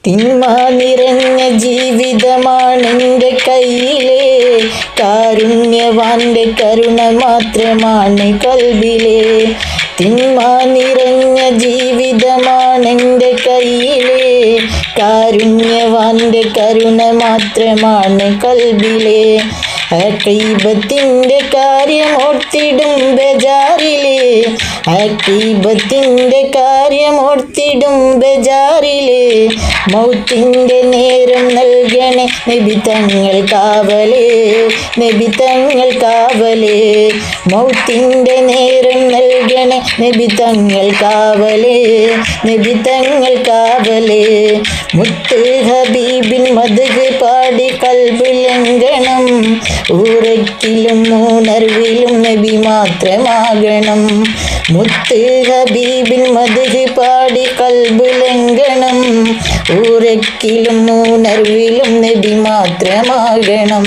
തിന്മ നിറഞ്ഞ ജീവിതമാണെൻ്റെ കയ്യിലെ, കാരുണ്യവാന്റെ കരുണ മാത്രമാണ് കൽബിലെ. തിന്മ നിറഞ്ഞ ജീവിതമാണെൻ്റെ കയ്യിലെ, കാരുണ്യവാന്റെ കരുണ മാത്രമാണ് കൽബിലെ. അഖീബത്തിൻ്റെ കാര്യം ഓർത്തിടും ബജാറിലെ, അഖീബത്തിൻ്റെ കാര്യം ഓർത്തിടും ബജാറിലെ. മൗത്തിൻ്റെ നേരം നൽകണേ നബി തങ്ങൾ കാവലേ, നബി തങ്ങൾ കാവലേ. മൗത്തിൻ്റെ നേരം നൽകണേ നബി തങ്ങൾ കാവലേ, നബി തങ്ങൾ കാവലേ. മുത്ത് ഹബീബിൻ മദ്ഹ് പാടി കൽബ് ലംഘനം, ഊറക്കിലും ഉണർവിലും നബി മാത്രമാകണം. മുത്ത് ഹബീബിൻ മദ്ഹ് പാടി കൽബ് ലംഘനം, ഊറക്കിലും ഉണർവിലും നബി മാത്രമാകണം.